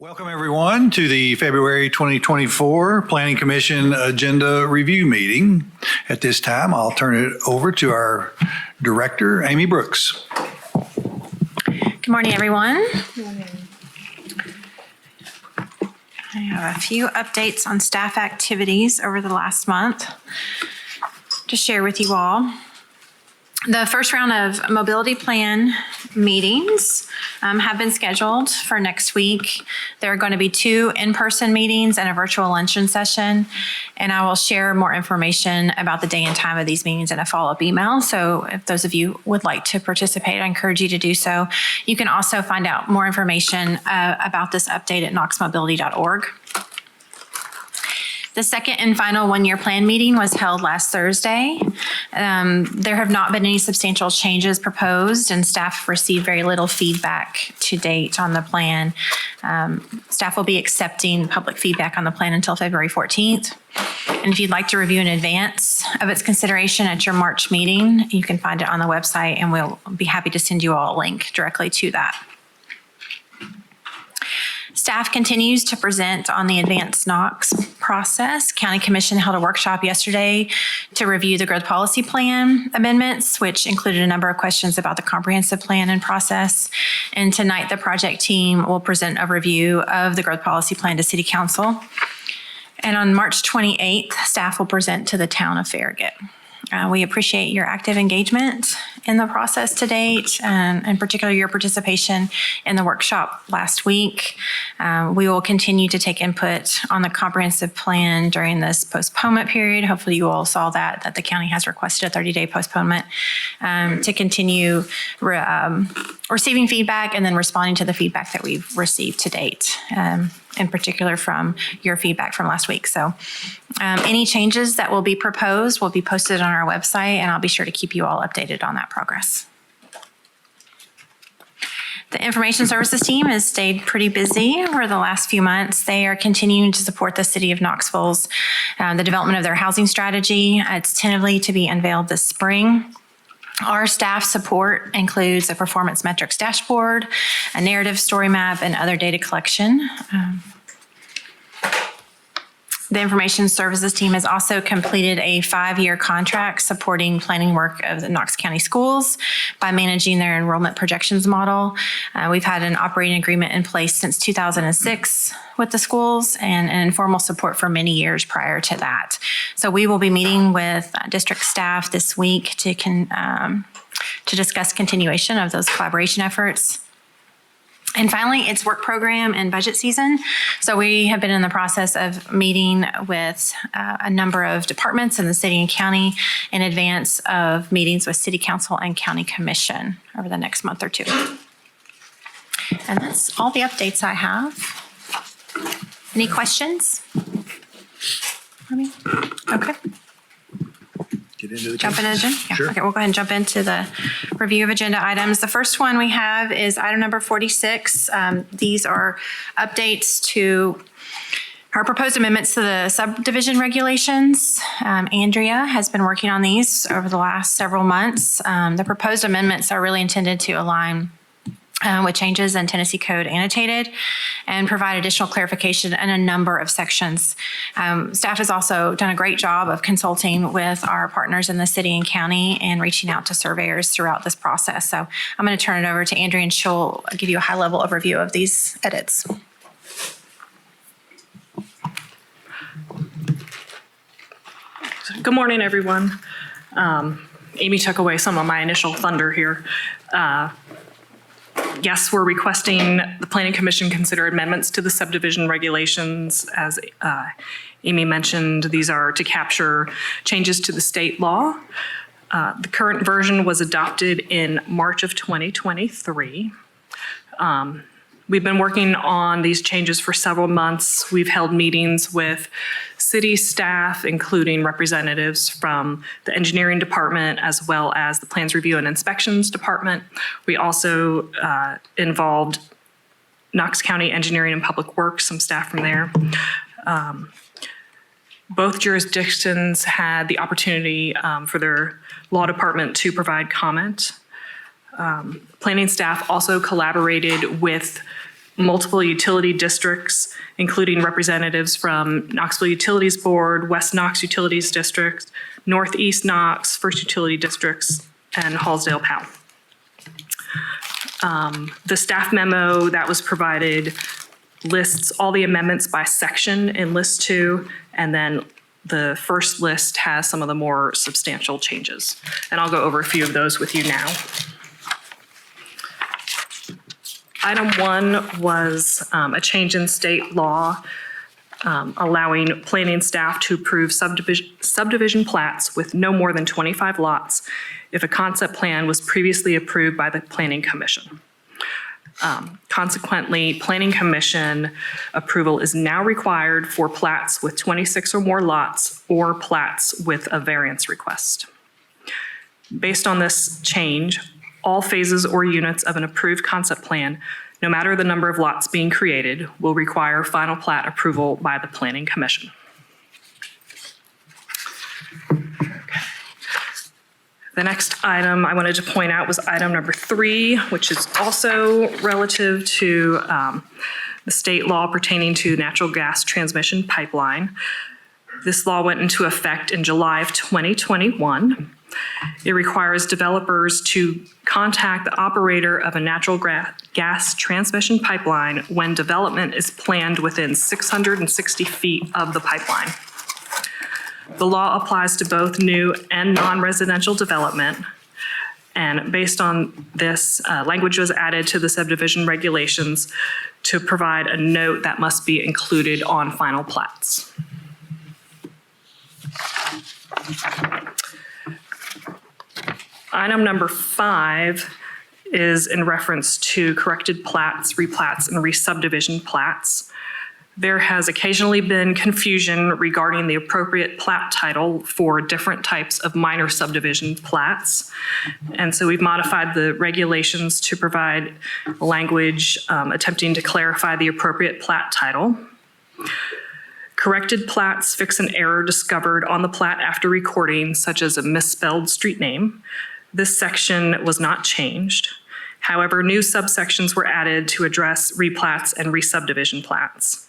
Welcome, everyone, to the February 2024 Planning Commission Agenda Review Meeting. At this time, I'll turn it over to our Director, Amy Brooks. Good morning, everyone. Good morning. I have a few updates on staff activities over the last month to share with you all. The first round of mobility plan meetings have been scheduled for next week. There are going to be 2 in-person meetings and a virtual luncheon session, and I will share more information about the day and time of these meetings in a follow-up email. So if those of you would like to participate, I encourage you to do so. You can also find out more information about this update at knoxmobility.org. The second and final one-year plan meeting was held last Thursday. There have not been any substantial changes proposed, and staff received very little feedback to date on the plan. Staff will be accepting public feedback on the plan until February 14th. And if you'd like to review in advance of its consideration at your March meeting, you can find it on the website, and we'll be happy to send you all a link directly to that. Staff continues to present on the advanced Knox process. County Commission held a workshop yesterday to review the growth policy plan amendments, which included a number of questions about the comprehensive plan and process. And tonight, the project team will present a review of the growth policy plan to City Council. And on March 28th, staff will present to the town of Farragut. We appreciate your active engagement in the process to date, and in particular your participation in the workshop last week. We will continue to take input on the comprehensive plan during this postponement period. Hopefully you all saw that the county has requested a 30-day postponement to continue receiving feedback and then responding to the feedback that we've received to date. In particular from your feedback from last week. So any changes that will be proposed will be posted on our website, and I'll be sure to keep you all updated on that progress. The Information Services team has stayed pretty busy over the last few months. They are continuing to support the City of Knoxville's the development of their housing strategy. It's tentatively to be unveiled this spring. Our staff support includes a performance metrics dashboard, a narrative story map, and other data collection. The Information Services team has also completed a 5-year contract supporting planning work of the Knox County schools by managing their enrollment projections model. We've had an operating agreement in place since 2006 with the schools and an informal support for many years prior to that. So we will be meeting with district staff this week to discuss continuation of those collaboration efforts. And finally, it's work program and budget season. So we have been in the process of meeting with a number of departments in the city and county in advance of meetings with City Council and County Commission over the next month or 2. And that's all the updates I have. Any questions? Okay. Jump into the agenda? Yeah. Sure. Okay, we'll go ahead and jump into the review of agenda items. The first one we have is item number 46. These are updates to our proposed amendments to the subdivision regulations. Andrea has been working on these over the last several months. The proposed amendments are really intended to align with changes in Tennessee Code annotated and provide additional clarification in a number of sections. Staff has also done a great job of consulting with our partners in the city and county and reaching out to surveyors throughout this process. So I'm going to turn it over to Andrea, and she'll give you a high-level overview of these edits. Good morning, everyone. Amy took away some of my initial thunder here. Yes, we're requesting the Planning Commission consider amendments to the subdivision regulations. As Amy mentioned, these are to capture changes to the state law. The current version was adopted in March of 2023. We've been working on these changes for several months. We've held meetings with city staff, including representatives from the engineering department, as well as the plans review and inspections department. We also involved Knox County Engineering and Public Works, some staff from there. Both jurisdictions had the opportunity for their law department to provide comment. Planning staff also collaborated with multiple utility districts, including representatives from Knoxville Utilities Board, West Knox Utilities District, Northeast Knox, First Utility Districts, and Hallsdale Powell. The staff memo that was provided lists all the amendments by section in list 2, and then the first list has some of the more substantial changes. And I'll go over a few of those with you now. Item 1 was a change in state law allowing planning staff to approve subdivision plats with no more than 25 lots if a concept plan was previously approved by the Planning Commission. Consequently, Planning Commission approval is now required for plats with 26 or more lots or plats with a variance request. Based on this change, all phases or units of an approved concept plan, no matter the number of lots being created, will require final plat approval by the Planning Commission. The next item I wanted to point out was item number 3, which is also relative to the state law pertaining to natural gas transmission pipeline. This law went into effect in July of 2021. It requires developers to contact the operator of a natural gas transmission pipeline when development is planned within 660 feet of the pipeline. The law applies to both new and non-residential development. And based on this, language was added to the subdivision regulations to provide a note that must be included on final plats. Item number 5 is in reference to corrected plats, replats, and re-subdivision plats. There has occasionally been confusion regarding the appropriate plat title for different types of minor subdivision plats. And so we've modified the regulations to provide language attempting to clarify the appropriate plat title. Corrected plats fix an error discovered on the plat after recording, such as a misspelled street name. This section was not changed. However, new subsections were added to address replats and re-subdivision plats.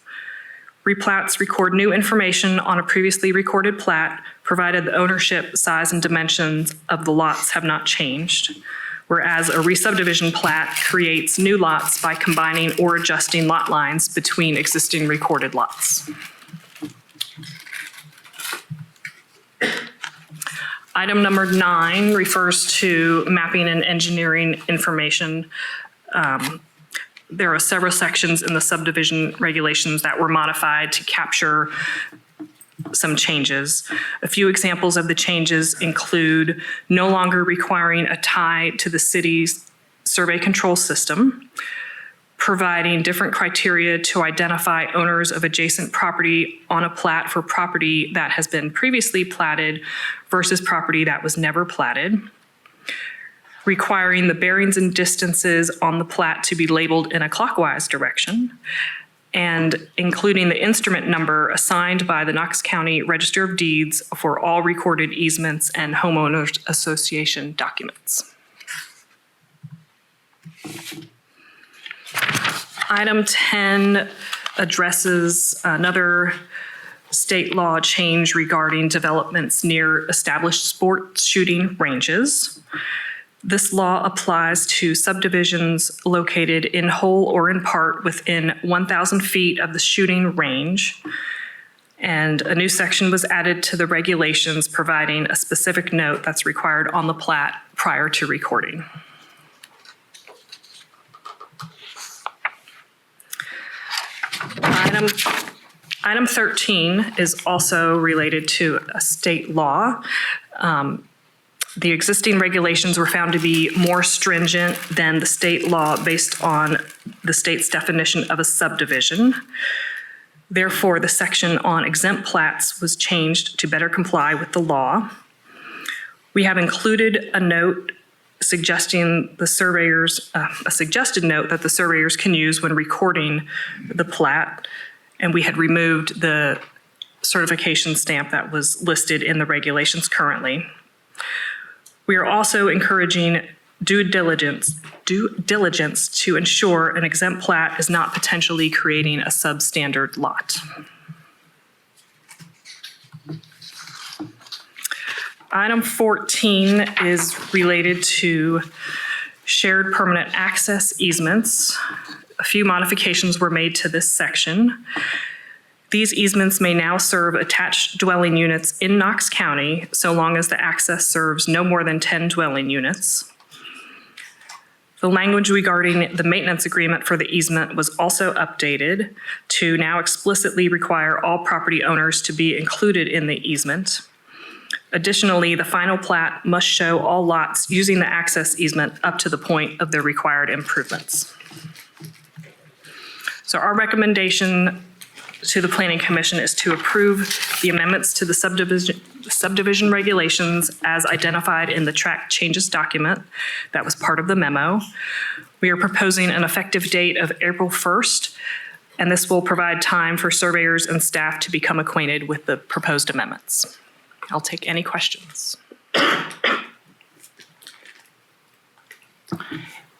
Replats record new information on a previously recorded plat, provided the ownership, size, and dimensions of the lots have not changed, whereas a re-subdivision plat creates new lots by combining or adjusting lot lines between existing recorded lots. Item number 9 refers to mapping and engineering information. There are several sections in the subdivision regulations that were modified to capture some changes. A few examples of the changes include no longer requiring a tie to the city's survey control system, providing different criteria to identify owners of adjacent property on a plat for property that has been previously platted versus property that was never platted, requiring the bearings and distances on the plat to be labeled in a clockwise direction, and including the instrument number assigned by the Knox County Register of Deeds for all recorded easements and homeowners association documents. Item 10 addresses another state law change regarding developments near established sports shooting ranges. This law applies to subdivisions located in whole or in part within 1,000 feet of the shooting range. And a new section was added to the regulations providing a specific note that's required on the plat prior to recording. Item 13 is also related to a state law. The existing regulations were found to be more stringent than the state law based on the state's definition of a subdivision. Therefore, the section on exempt plats was changed to better comply with the law. We have included a note suggesting the surveyors, a suggested note that the surveyors can use when recording the plat, and we had removed the certification stamp that was listed in the regulations currently. We are also encouraging due diligence to ensure an exempt plat is not potentially creating a substandard lot. Item 14 is related to shared permanent access easements. A few modifications were made to this section. These easements may now serve attached dwelling units in Knox County so long as the access serves no more than 10 dwelling units. The language regarding the maintenance agreement for the easement was also updated to now explicitly require all property owners to be included in the easement. Additionally, the final plat must show all lots using the access easement up to the point of the required improvements. So our recommendation to the Planning Commission is to approve the amendments to the subdivision regulations as identified in the track changes document that was part of the memo. We are proposing an effective date of April 1st, and this will provide time for surveyors and staff to become acquainted with the proposed amendments. I'll take any questions.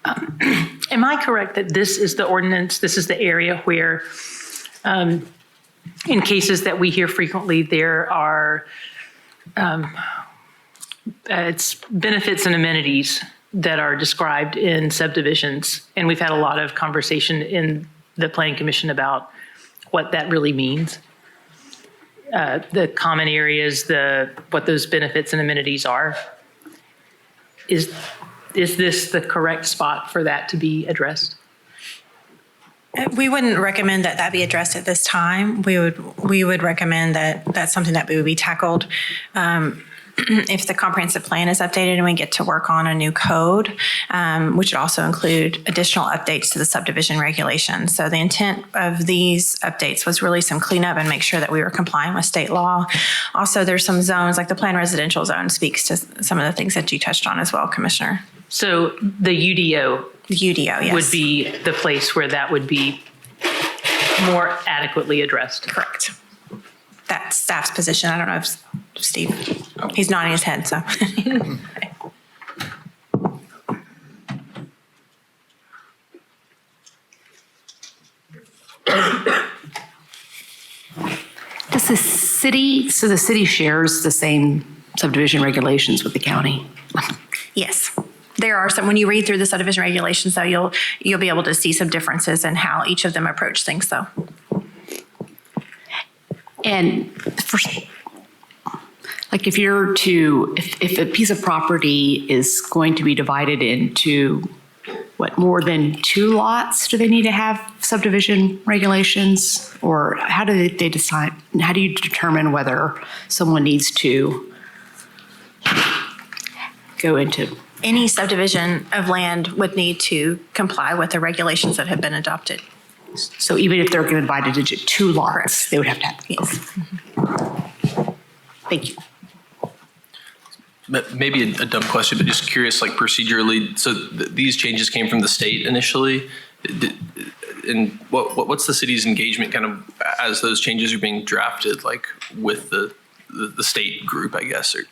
Am I correct that this is the ordinance, this is the area where, in cases that we hear frequently, there are it's benefits and amenities that are described in subdivisions, and we've had a lot of conversation in the Planning Commission about what that really means. The common areas, what those benefits and amenities are. Is this the correct spot for that to be addressed? We wouldn't recommend that be addressed at this time. We would recommend that that's something that would be tackled if the comprehensive plan is updated and we get to work on a new code, which would also include additional updates to the subdivision regulations. So the intent of these updates was really some cleanup and make sure that we were complying with state law. Also, there's some zones, like the planned residential zone speaks to some of the things that you touched on as well, Commissioner. So the UDO yes. would be the place where that would be more adequately addressed. Correct. That's staff's position. I don't know if Steve, he's nodding his head, so. Does the city shares the same subdivision regulations with the county? Yes. There are some, when you read through the subdivision regulations, though, you'll be able to see some differences in how each of them approach things, though. And like if a piece of property is going to be divided into more than 2 lots, do they need to have subdivision regulations? Or how do they decide, how do you determine whether someone needs to go into? Any subdivision of land would need to comply with the regulations that have been adopted. So even if they're going to divide it into 2 lots, correct, they would have to have. Yes. Okay. Thank you. Maybe a dumb question, but just curious, like procedurally, so these changes came from the state initially, and what's the city's engagement kind of as those changes are being drafted, like with the state group, I guess? Or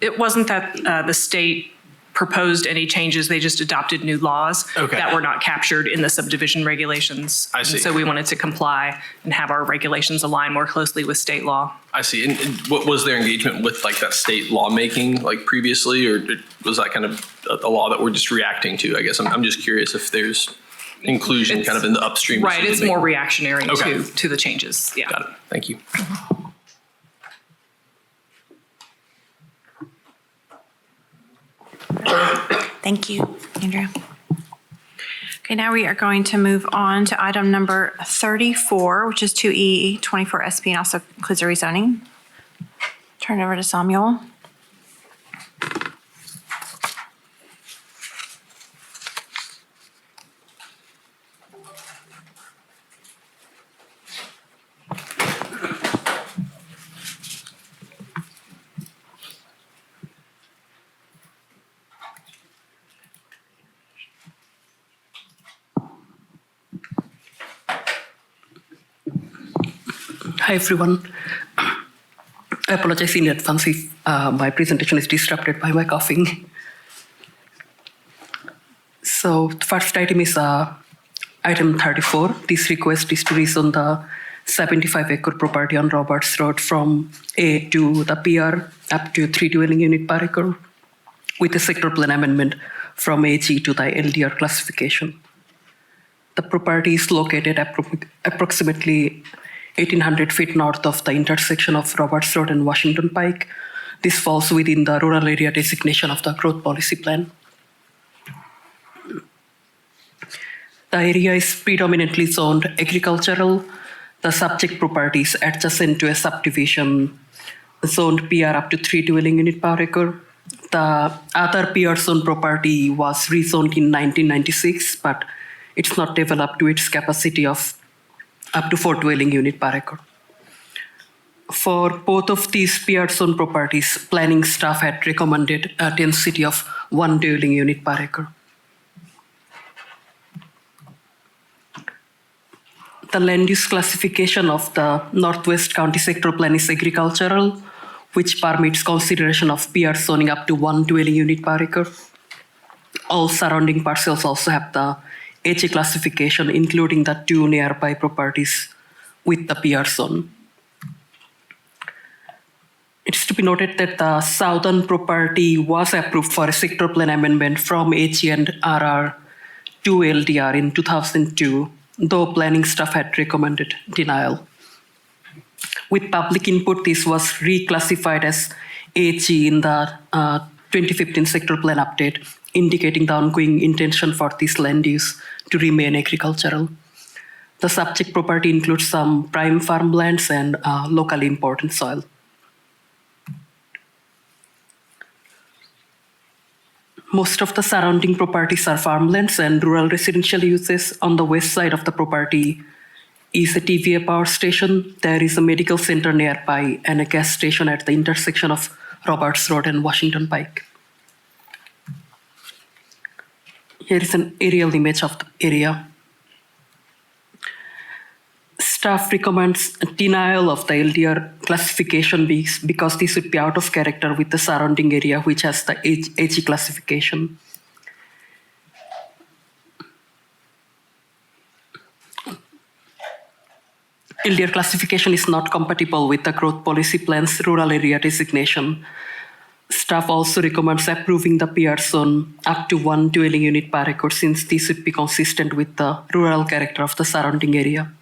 It wasn't that the state proposed any changes, they just adopted new laws that were not captured in the subdivision regulations. I see. And so we wanted to comply and have our regulations align more closely with state law. I see. And what was their engagement with like that state lawmaking like previously, or was that kind of a law that we're just reacting to? I guess I'm just curious if there's inclusion kind of in the upstream. Right, it's more reactionary Okay. to the changes. Yeah. Got it. Thank you. Thank you, Andrew. Okay, now we are going to move on to item number 34, which is 2E 24 SP and also includes a rezoning. Turn it over to Samuel. Hi, everyone. I apologize in advance if my presentation is disrupted by my coughing. So the first item is item 34. This request is to rezone the 75-acre property on Roberts Road from A to the PR up to 3 dwelling unit per acre with a sector plan amendment from AG to the LDR classification. The property is located approximately 1,800 feet north of the intersection of Roberts Road and Washington Pike. This falls within the rural area designation of the growth policy plan. The area is predominantly zoned agricultural. The subject property is adjacent to a subdivision zoned PR up to 3 dwelling unit per acre. The other PR zone property was rezoned in 1996, but it's not developed to its capacity of up to 4 dwelling unit per acre. For both of these PR zone properties, planning staff had recommended a density of 1 dwelling unit per acre. The land use classification of the Northwest County Sector Plan is agricultural, which permits consideration of PR zoning up to 1 dwelling unit per acre. All surrounding parcels also have the HA classification, including the 2 nearby properties with the PR zone. It's to be noted that the southern property was approved for a sector plan amendment from HA and RR to LDR in 2002, though planning staff had recommended denial. With public input, this was reclassified as AG in the 2015 sector plan update, indicating the ongoing intention for this land use to remain agricultural. The subject property includes some prime farmlands and locally important soil. Most of the surrounding properties are farmlands and rural residential uses. On the west side of the property is a TVA power station. There is a medical center nearby and a gas station at the intersection of Roberts Road and Washington Pike. Here is an aerial image of the area. Staff recommends denial of the LDR classification because this would be out of character with the surrounding area, which has the AG classification. LDR classification is not compatible with the growth policy plan's rural area designation. Staff also recommends approving the PR zone up to 1 dwelling unit per acre, since this would be consistent with the rural character of the surrounding area.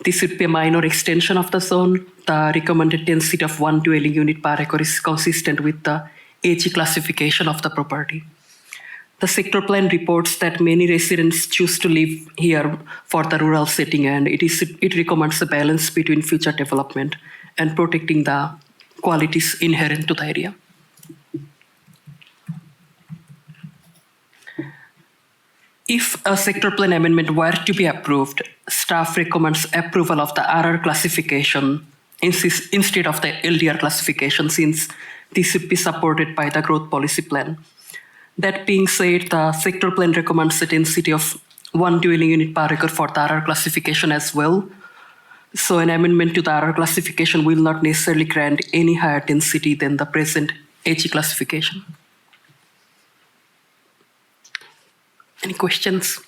This would be a minor extension of the zone. The recommended density of 1 dwelling unit per acre is consistent with the AG classification of the property. The sector plan reports that many residents choose to live here for the rural setting, and it recommends a balance between future development and protecting the qualities inherent to the area. If a sector plan amendment were to be approved, staff recommends approval of the RR classification instead of the LDR classification, since this would be supported by the growth policy plan. That being said, the sector plan recommends a density of 1 dwelling unit per acre for the RR classification as well. So an amendment to the RR classification will not necessarily grant any higher density than the present AG classification. Any questions?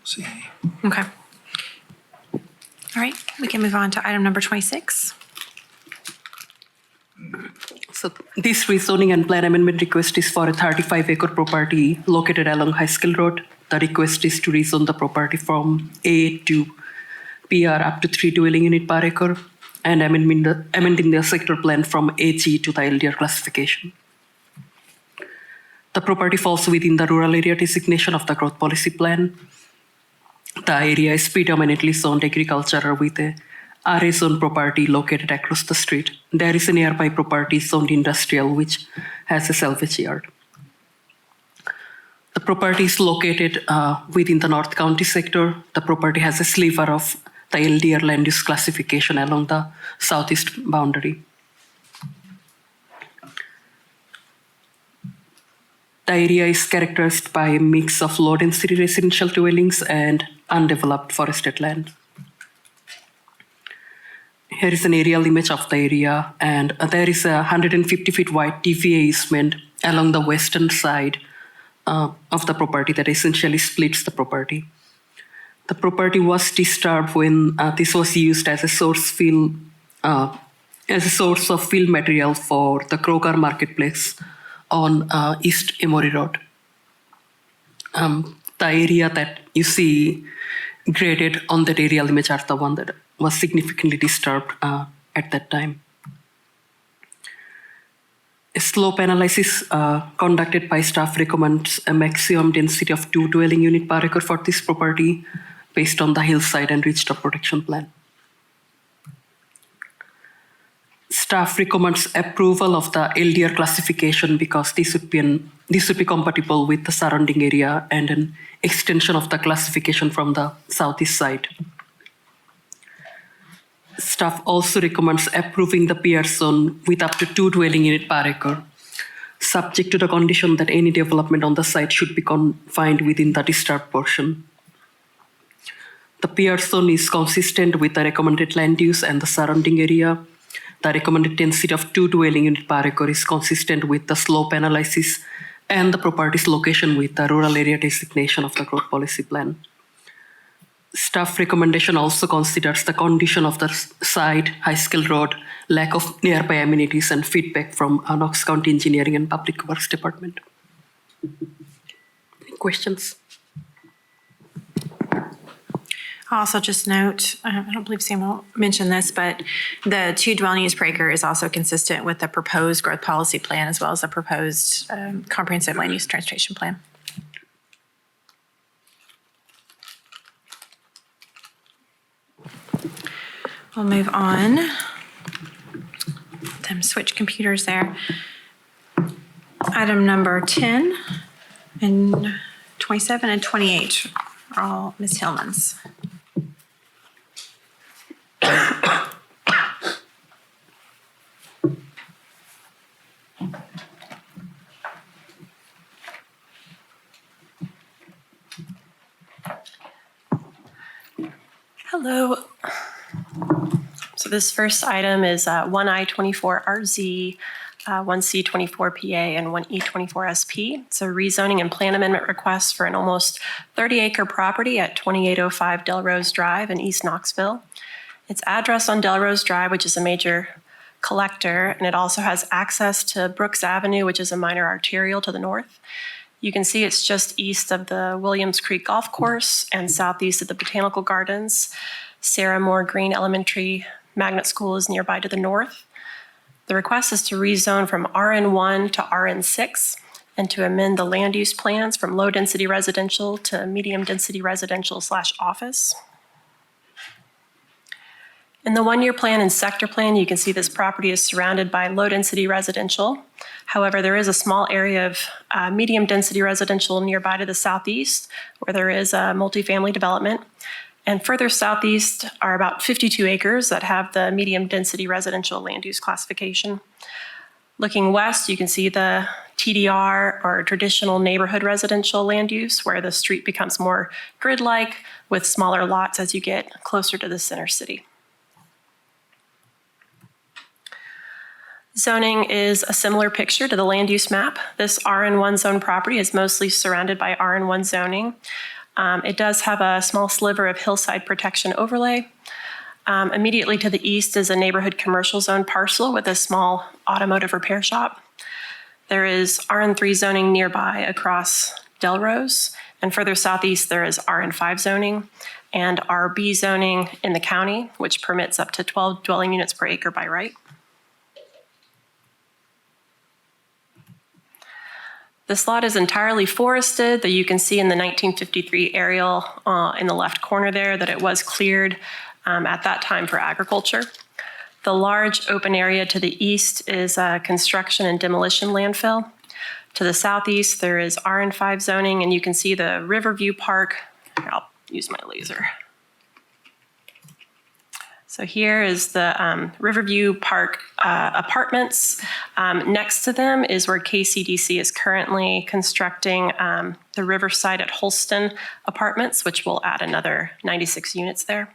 See. Okay. All right, we can move on to item number 26. So this rezoning and plan amendment request is for a 35-acre property located along High School Road. The request is to rezone the property from A to PR up to 3 dwelling unit per acre and amending the sector plan from AG to the LDR classification. The property falls within the rural area designation of the growth policy plan. The area is predominantly zoned agricultural with a RA zone property located across the street. There is a nearby property zoned industrial which has a salvage yard. The property is located within the North County sector. The property has a sliver of the LDR land use classification along the southeast boundary. The area is characterized by a mix of low-density residential dwellings and undeveloped forested land. Here is an aerial image of the area, and there is a 150 feet wide TVA easement along the western side of the property that essentially splits the property. The property was disturbed when this was used as a source of fill material for the Kroger marketplace on East Emory Road. The area that you see graded on that aerial image are the one that was significantly disturbed at that time. A slope analysis conducted by staff recommends a maximum density of 2 dwelling units per acre for this property based on the hillside and ridgetop protection plan. Staff recommends approval of the LDR classification because this would be compatible with the surrounding area and an extension of the classification from the southeast side. Staff also recommends approving the PR zone with up to 2 dwelling units per acre, subject to the condition that any development on the site should be confined within the disturbed portion. The PR zone is consistent with the recommended land use and the surrounding area. The recommended density of 2 dwelling units per acre is consistent with the slope analysis and the property's location with the rural area designation of the growth policy plan. Staff recommendation also considers the condition of the site, high-scale road, lack of nearby amenities, and feedback from Knox County Engineering and Public Works Department. Any questions? I'll also just note, I don't believe Samuel mentioned this, but the 2 dwelling units per acre is also consistent with the proposed growth policy plan as well as the proposed comprehensive land use transportation plan. We'll move on. Them switch computers there. Item number 10 and 27 and 28 are all Ms. Hillman's. Hello. So this first item is 1I24RZ, 1C24PA, and 1E24SP. It's a rezoning and plan amendment request for an almost 30-acre property at 2805 Delrose Drive in East Knoxville. It's addressed on Delrose Drive, which is a major collector, and it also has access to Brooks Avenue, which is a minor arterial to the north. You can see it's just east of the Williams Creek Golf Course and southeast of the Botanical Gardens. Sarah Moore Green Elementary Magnet School is nearby to the north. The request is to rezone from RN1 to RN6 and to amend the land use plans from low-density residential to medium-density residential/office. In the one-year plan and sector plan, you can see this property is surrounded by low-density residential. However, there is a small area of medium-density residential nearby to the southeast where there is a multifamily development. And further southeast are about 52 acres that have the medium-density residential land use classification. Looking west, you can see the TDR, or traditional neighborhood residential land use, where the street becomes more grid-like with smaller lots as you get closer to the center city. Zoning is a similar picture to the land use map. This RN1 zone property is mostly surrounded by RN1 zoning. It does have a small sliver of hillside protection overlay. Immediately to the east is a neighborhood commercial zone parcel with a small automotive repair shop. There is RN3 zoning nearby across Delrose, and further southeast there is RN5 zoning and RB zoning in the county, which permits up to 12 dwelling units per acre by right. This lot is entirely forested, though you can see in the 1953 aerial in the left corner there that it was cleared at that time for agriculture. The large open area to the east is a construction and demolition landfill. To the southeast, there is RN5 zoning, and you can see the Riverview Park. Here, I'll use my laser. So here is the Riverview Park apartments. Next to them is where KCDC is currently constructing the Riverside at Holston apartments, which will add another 96 units there.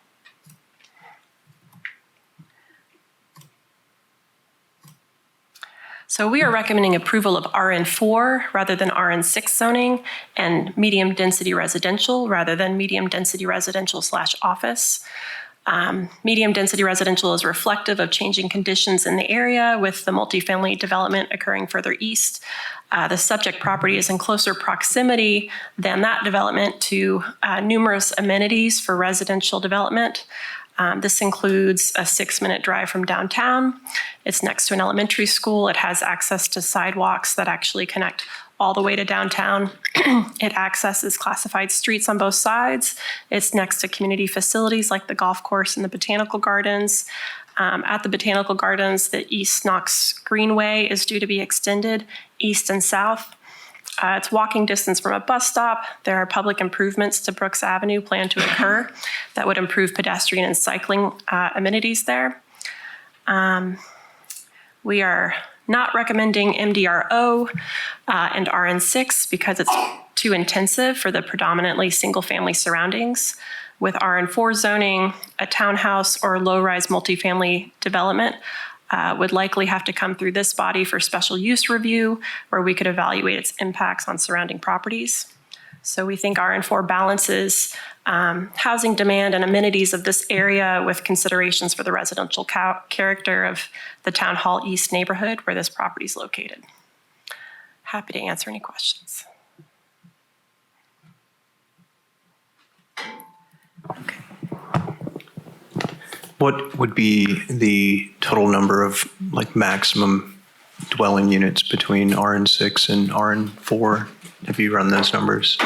So we are recommending approval of RN4 rather than RN6 zoning and medium density residential rather than medium density residential / office. Medium density residential is reflective of changing conditions in the area with the multifamily development occurring further east. The subject property is in closer proximity than that development to numerous amenities for residential development. This includes a 6-minute drive from downtown. It's next to an elementary school. It has access to sidewalks that actually connect all the way to downtown. It accesses classified streets on both sides. It's next to community facilities like the golf course and the botanical gardens. At the botanical gardens, the East Knox Greenway is due to be extended east and south. It's walking distance from a bus stop. There are public improvements to Brooks Avenue planned to occur that would improve pedestrian and cycling amenities there. We are not recommending MDRO and RN6 because it's too intensive for the predominantly single-family surroundings. With RN4 zoning, a townhouse or low-rise multifamily development would likely have to come through this body for special use review, where we could evaluate its impacts on surrounding properties. So we think RN4 balances housing demand and amenities of this area with considerations for the residential character of the Town Hall East neighborhood where this property is located. Happy to answer any questions. What would be the total number of like maximum dwelling units between RN6 and RN4? Have you run those numbers?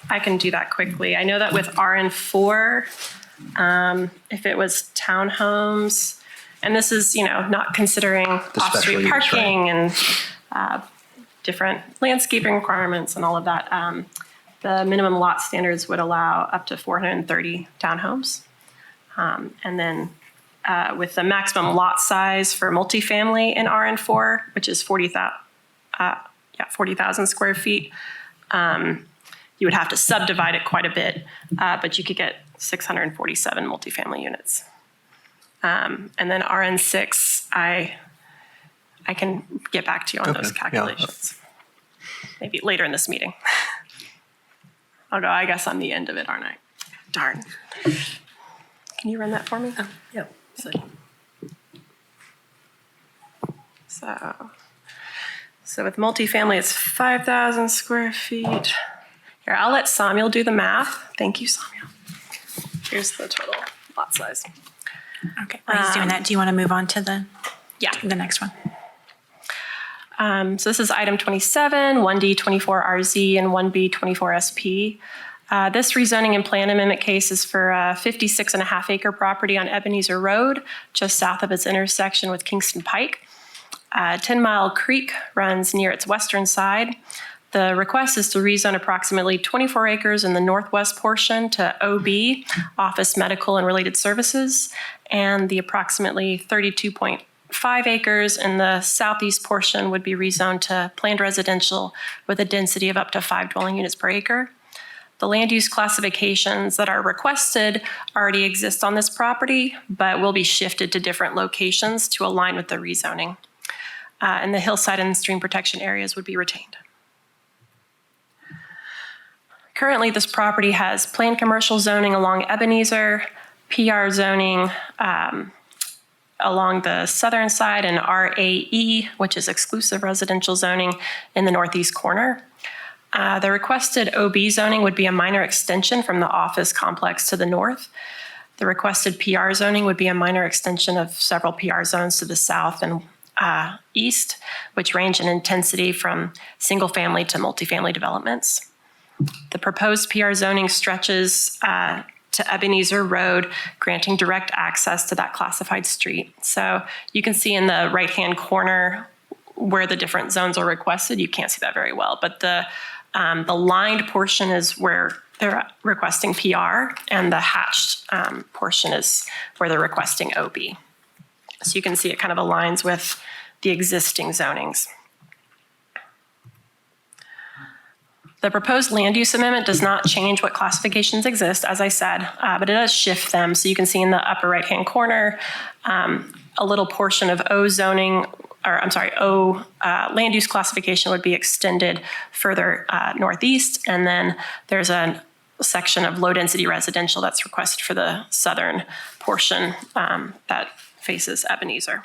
I can do that quickly. I know that with RN4, if it was townhomes, and this is, not considering off-street use, parking and different landscaping requirements and all of that, the minimum lot standards would allow up to 430 townhomes. And then with the maximum lot size for multifamily in RN4, which is 40,000 square feet, you would have to subdivide it quite a bit, but you could get 647 multifamily units. And then RN6, I can get back to you on those calculations. Maybe later in this meeting. Oh no, I guess I'm the end of it, aren't I? Darn. Can you run that for me? Oh, yeah. So with multifamily, it's 5,000 square feet. Here, I'll let Samuel do the math. Thank you, Samuel. Here's the total lot size. Okay, while he's doing that, do you want to move on to the next one? So this is item 27, 1D24RZ and 1B24SP. This rezoning and plan amendment case is for a 56.5 acre property on Ebenezer Road, just south of its intersection with Kingston Pike. 10 Mile Creek runs near its western side. The request is to rezone approximately 24 acres in the northwest portion to OB, office, medical, and related services, and the approximately 32.5 acres in the southeast portion would be rezoned to planned residential with a density of up to 5 dwelling units per acre. The land use classifications that are requested already exist on this property, but will be shifted to different locations to align with the rezoning. And the hillside and stream protection areas would be retained. Currently, this property has planned commercial zoning along Ebenezer, PR zoning along the southern side, and RAE, which is exclusive residential zoning, in the northeast corner. The requested OB zoning would be a minor extension from the office complex to the north. The requested PR zoning would be a minor extension of several PR zones to the south and east, which range in intensity from single family to multifamily developments. The proposed PR zoning stretches to Ebenezer Road, granting direct access to that classified street. So you can see in the right-hand corner where the different zones are requested. You can't see that very well, but the lined portion is where they're requesting PR, and the hatched portion is where they're requesting OB. So you can see it kind of aligns with the existing zonings. The proposed land use amendment does not change what classifications exist, as I said, but it does shift them. So you can see in the upper right-hand corner, a little portion of O zoning land use classification would be extended further northeast. And then there's a section of low-density residential that's requested for the southern portion that faces Ebenezer.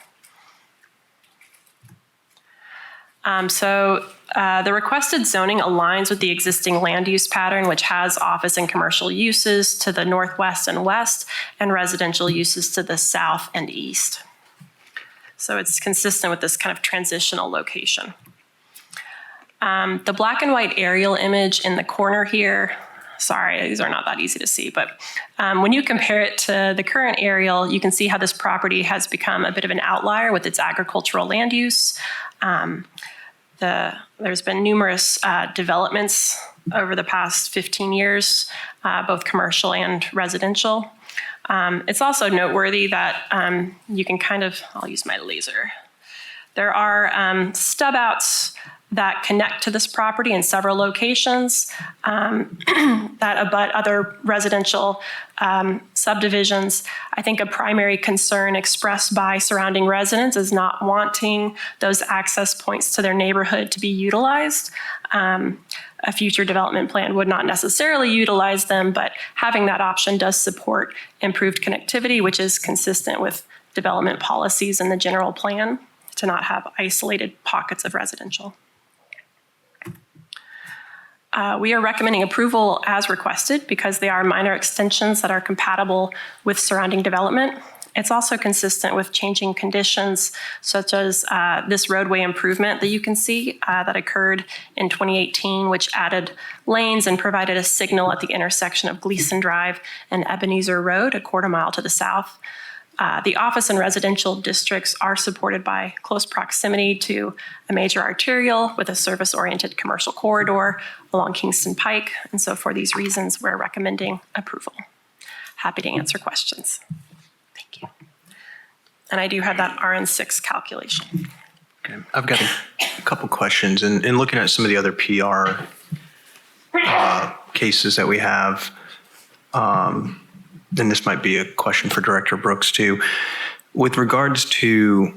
The requested zoning aligns with the existing land use pattern, which has office and commercial uses to the northwest and west, and residential uses to the south and east. So it's consistent with this kind of transitional location. The black and white aerial image in the corner here, sorry, these are not that easy to see, but when you compare it to the current aerial, you can see how this property has become a bit of an outlier with its agricultural land use. There's been numerous developments over the past 15 years, both commercial and residential. It's also noteworthy that you can I'll use my laser. There are stub outs that connect to this property in several locations that abut other residential subdivisions. I think a primary concern expressed by surrounding residents is not wanting those access points to their neighborhood to be utilized. A future development plan would not necessarily utilize them, but having that option does support improved connectivity, which is consistent with development policies in the general plan to not have isolated pockets of residential. We are recommending approval as requested because they are minor extensions that are compatible with surrounding development. It's also consistent with changing conditions such as this roadway improvement that you can see that occurred in 2018, which added lanes and provided a signal at the intersection of Gleason Drive and Ebenezer Road, a quarter mile to the south. The office and residential districts are supported by close proximity to a major arterial with a service-oriented commercial corridor along Kingston Pike. And so for these reasons, we're recommending approval. Happy to answer questions. Thank you. And I do have that RN6 calculation. Okay. I've got a couple questions. And in looking at some of the other PR cases that we have, and this might be a question for Director Brooks too. With regards to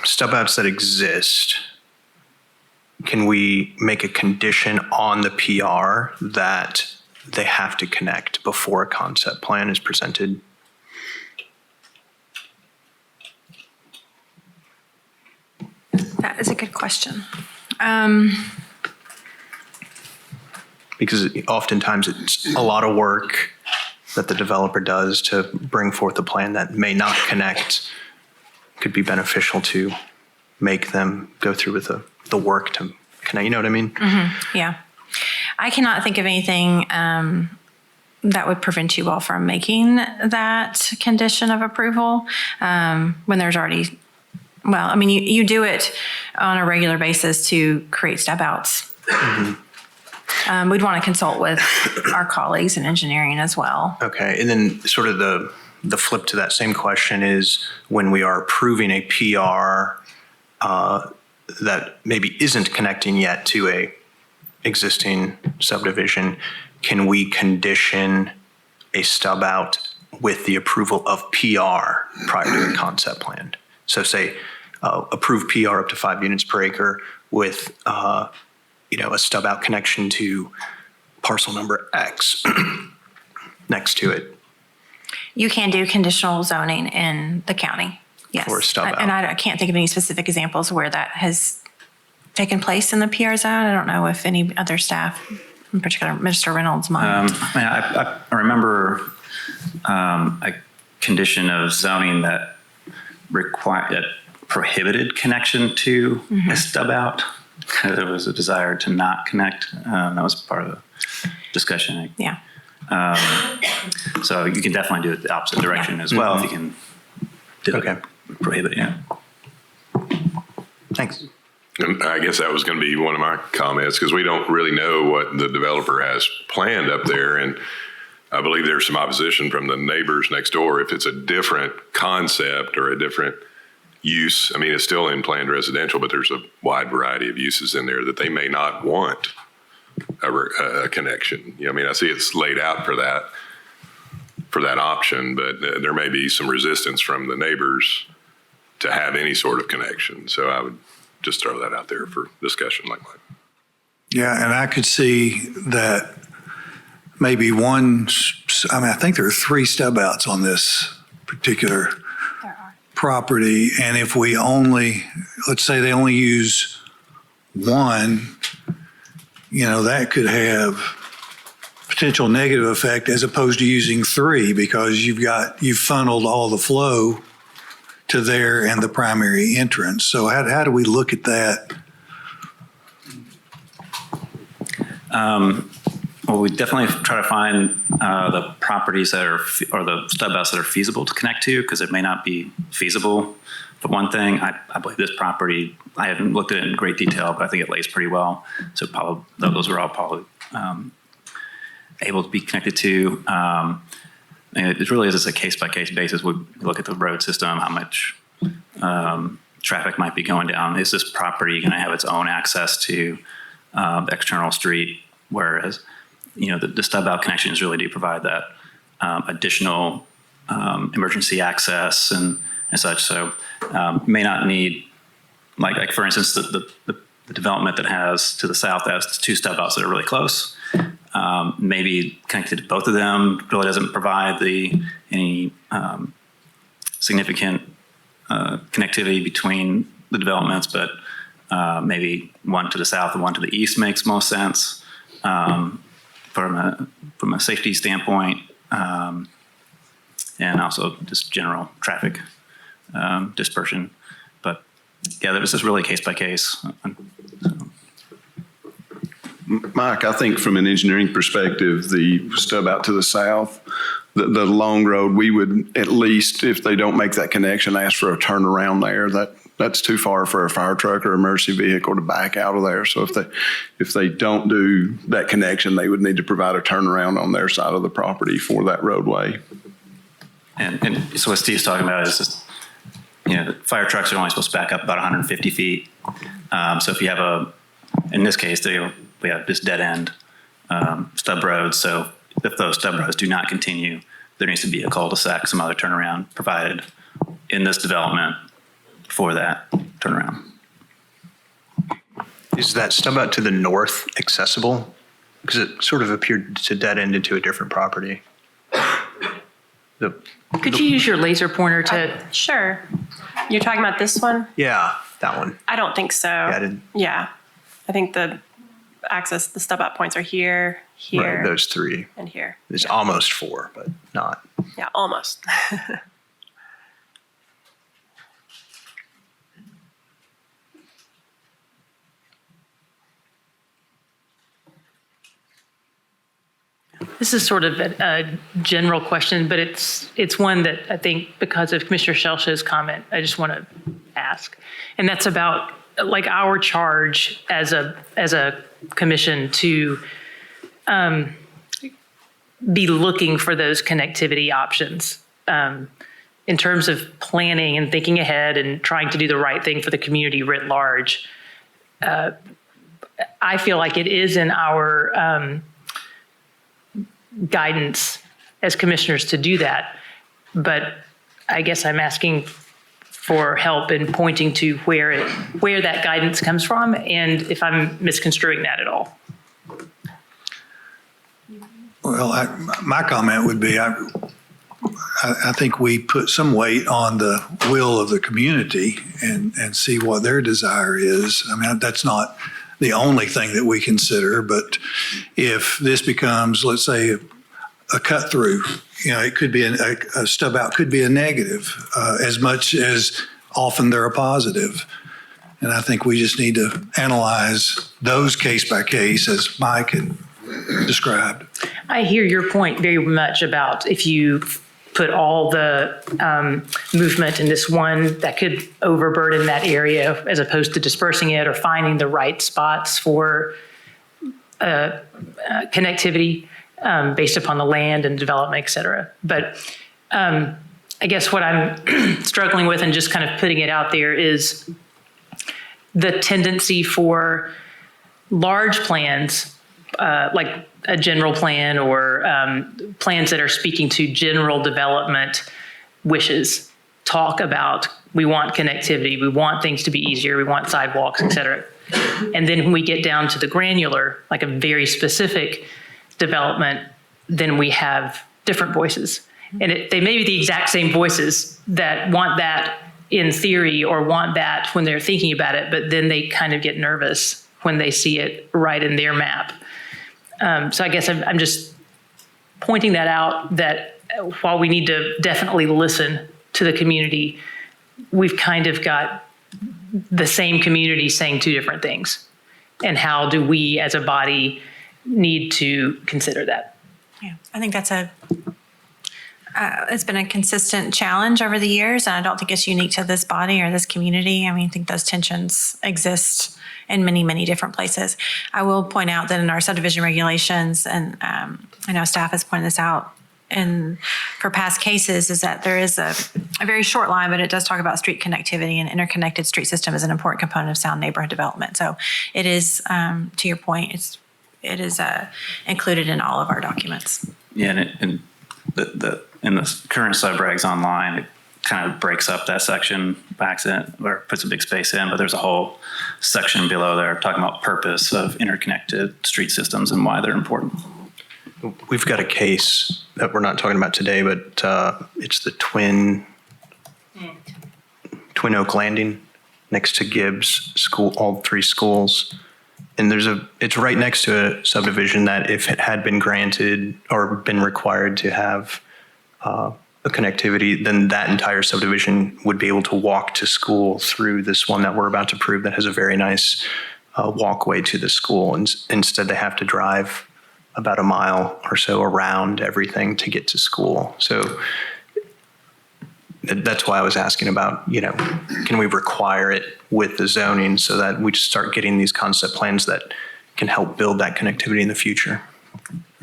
stub outs that exist, can we make a condition on the PR that they have to connect before a concept plan is presented? That is a good question. Because oftentimes it's a lot of work that the developer does to bring forth a plan that may not connect. Could be beneficial to make them go through with the work to connect. You know what I mean? Mm-hmm. Yeah. I cannot think of anything that would prevent you all from making that condition of approval when there's already, well, I mean, you do it on a regular basis to create stub outs. Mm-hmm. We'd want to consult with our colleagues in engineering as well. Okay. And then sort of the flip to that same question is when we are approving a PR that maybe isn't connecting yet to a existing subdivision, can we condition a stub out with the approval of PR prior to the concept plan? So say approve PR up to 5 units per acre with a stub out connection to parcel number X next to it. You can do conditional zoning in the county. Yes. For a stub out. And I can't think of any specific examples where that has taken place in the PR zone. I don't know if any other staff, in particular Mr. Reynolds, might. I remember a condition of zoning that prohibited connection to a stub out. There was a desire to not connect. That was part of the discussion. Yeah. So you can definitely do it the opposite direction as well if you can prohibit it. Yeah. Thanks. And I guess that was going to be one of my comments because we don't really know what the developer has planned up there. And I believe there's some opposition from the neighbors next door if it's a different concept or a different use. I mean, it's still in planned residential, but there's a wide variety of uses in there that they may not want a connection. I mean, I see it's laid out for that option, but there may be some resistance from the neighbors to have any sort of connection. So I would just throw that out there for discussion like that. Yeah, and I could see that maybe one, I mean, I think there are 3 stub outs on this particular property. And if we only, let's say they only use 1, that could have potential negative effect as opposed to using 3 because you've funneled all the flow to there and the primary entrance. So how do we look at that? Well, we definitely try to find the properties that are, or the stub outs that are feasible to connect to, because it may not be feasible. For one thing, I believe this property, I haven't looked at it in great detail, but I think it lays pretty well. So probably, those are all probably able to be connected to. And it really is just a case-by-case basis. We look at the road system, how much traffic might be going down. Is this property going to have its own access to the external street? Whereas, the stub out connections really do provide that additional emergency access and such. So may not need, like for instance, the development that has to the south has 2 stub outs that are really close. Maybe connected to both of them really doesn't provide any significant connectivity between the developments, but maybe one to the south and one to the east makes most sense from a safety standpoint, and also just general traffic dispersion. But yeah, this is really case by case. Mike, I think from an engineering perspective, the stub out to the south, the long road, we would at least, if they don't make that connection, ask for a turnaround there. That's too far for a fire truck or emergency vehicle to back out of there. So if they don't do that connection, they would need to provide a turnaround on their side of the property for that roadway. And so what Steve's talking about is just, the fire trucks are only supposed to back up about 150 feet. So if you have in this case, we have this dead end stub roads. So if those stub roads do not continue, there needs to be a cul-de-sac, some other turnaround provided in this development for that turnaround. Is that stub out to the north accessible? Because it sort of appeared to dead end into a different property. Could you use your laser pointer to? Sure. You're talking about this one? Yeah, that one. I don't think so. Yeah. I think the stub out points are here, Right, those 3. and here. It's almost 4, but not. Yeah, almost. This is sort of a general question, but it's one that I think because of Commissioner Shellsh's comment, I just want to ask. And that's about like our charge as a commission to be looking for those connectivity options in terms of planning and thinking ahead and trying to do the right thing for the community writ large. I feel like it is in our guidance as commissioners to do that, but I guess I'm asking for help in pointing to where that guidance comes from and if I'm misconstruing that at all. Well, my comment would be, I think we put some weight on the will of the community and see what their desire is. I mean, that's not the only thing that we consider, but if this becomes, let's say, a cut through, it could be a stub out could be a negative as much as often they're a positive. And I think we just need to analyze those case by case as Mike had described. I hear your point very much about if you put all the movement in this one, that could overburden that area as opposed to dispersing it or finding the right spots for connectivity based upon the land and development, et cetera. But I guess what I'm struggling with and just kind of putting it out there is the tendency for large plans, like a general plan or plans that are speaking to general development wishes, talk about we want connectivity, we want things to be easier, we want sidewalks, et cetera. And then when we get down to the granular, like a very specific development, then we have different voices. And they may be the exact same voices that want that in theory or want that when they're thinking about it, but then they kind of get nervous when they see it right in their map. So I guess I'm just pointing that out, that while we need to definitely listen to the community, we've kind of got the same community saying two different things. And how do we as a body need to consider that? Yeah, I think that's it's been a consistent challenge over the years, and I don't think it's unique to this body or this community. I mean, I think those tensions exist in many, many different places. I will point out that in our subdivision regulations, and I know staff has pointed this out for past cases, is that there is a very short line, but it does talk about street connectivity, and interconnected street system is an important component of sound neighborhood development. So it is, to your point, it is included in all of our documents. Yeah, and in the current subregs online, it kind of breaks up that section by accident or puts a big space in, but there's a whole section below there talking about purpose of interconnected street systems and why they're important. We've got a case that we're not talking about today, but it's the Twin Oak Landing next to Gibbs School, all three schools. And it's right next to a subdivision that if it had been granted or been required to have a connectivity, then that entire subdivision would be able to walk to school through this one that we're about to approve that has a very nice walkway to the school. And instead they have to drive about a mile or so around everything to get to school. So that's why I was asking about, can we require it with the zoning so that we just start getting these concept plans that can help build that connectivity in the future?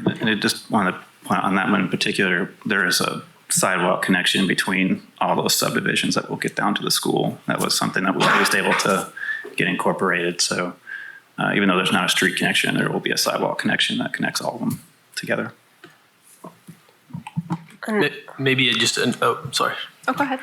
And I just want to point on that one in particular, there is a sidewalk connection between all those subdivisions that will get down to the school. That was something that was at least able to get incorporated. So even though there's not a street connection, there will be a sidewalk connection that connects all of them together. Maybe sorry. Oh, go ahead.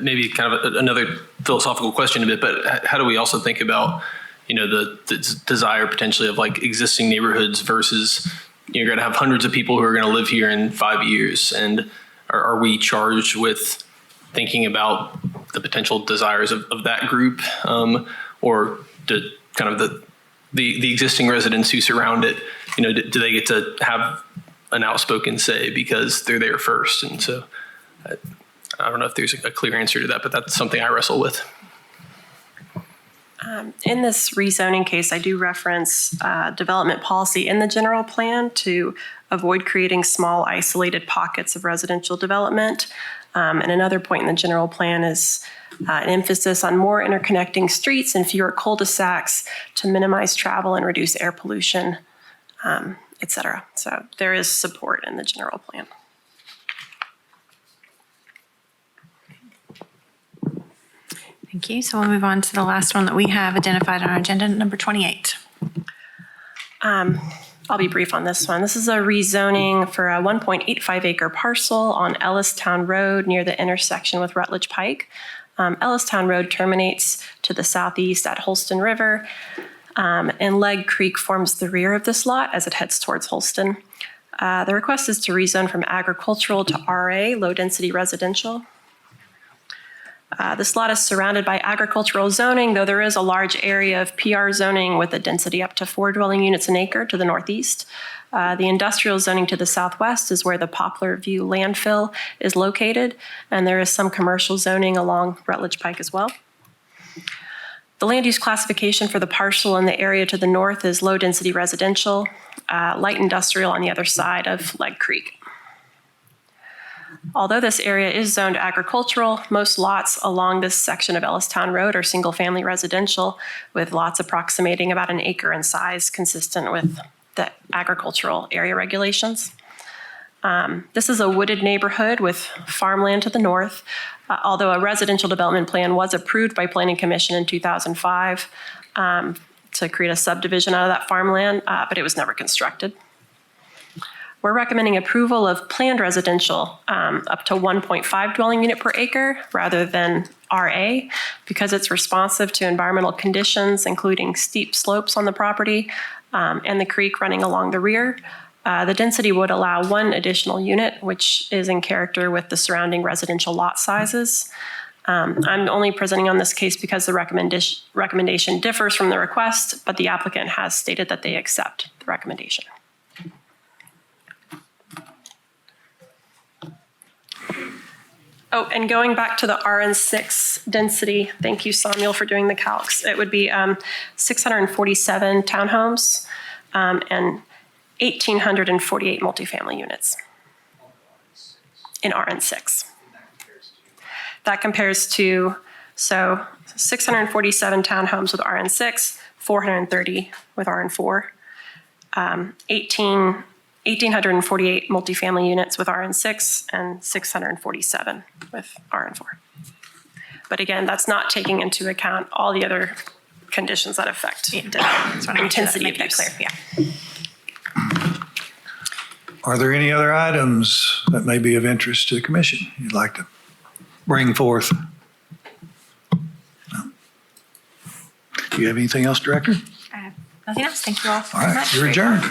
Maybe kind of another philosophical question a bit, but how do we also think about, the desire potentially of like existing neighborhoods versus you're going to have hundreds of people who are going to live here in 5 years, and are we charged with thinking about the potential desires of that group, or do kind of the existing residents who surround it, do they get to have an outspoken say because they're there first? And so I don't know if there's a clear answer to that, but that's something I wrestle with. In this rezoning case, I do reference development policy in the general plan to avoid creating small isolated pockets of residential development. And another point in the general plan is an emphasis on more interconnecting streets and fewer cul-de-sacs to minimize travel and reduce air pollution, et cetera. So there is support in the general plan. Thank you. So we'll move on to the last one that we have identified on our agenda, number 28. I'll be brief on this one. This is a rezoning for a 1.85 acre parcel on Ellistown Road near the intersection with Rutledge Pike. Ellistown Road terminates to the southeast at Holston River, and Leg Creek forms the rear of this lot as it heads towards Holston. The request is to rezone from agricultural to RA, low density residential. This lot is surrounded by agricultural zoning, though there is a large area of PR zoning with a density up to 4 dwelling units an acre to the northeast. The industrial zoning to the southwest is where the Poplar View landfill is located, and there is some commercial zoning along Rutledge Pike as well. The land use classification for the parcel in the area to the north is low density residential, light industrial on the other side of Leg Creek. Although this area is zoned agricultural, most lots along this section of Ellistown Road are single-family residential, with lots approximating about an acre in size, consistent with the agricultural area regulations. This is a wooded neighborhood with farmland to the north, although a residential development plan was approved by Planning Commission in 2005 to create a subdivision out of that farmland, but it was never constructed. We're recommending approval of planned residential up to 1.5 dwelling unit per acre rather than RA because it's responsive to environmental conditions, including steep slopes on the property and the creek running along the rear. The density would allow one additional unit, which is in character with the surrounding residential lot sizes. I'm only presenting on this case because the recommendation differs from the request, but the applicant has stated that they accept the recommendation. Oh, and going back to the RN6 density, thank you, Samuel, for doing the calcs. It would be 647 townhomes and 1,848 multifamily units in RN6. That compares to, 647 townhomes with RN6, 430 with RN4, 1,848 multifamily units with RN6, and 647 with RN4. But again, that's not taking into account all the other conditions that affect the intensity of use. Clear, yeah. Are there any other items that may be of interest to the commission you'd like to bring forth? No. Do you have anything else, Director? I have nothing else. Thank you all. All right, you're adjourned.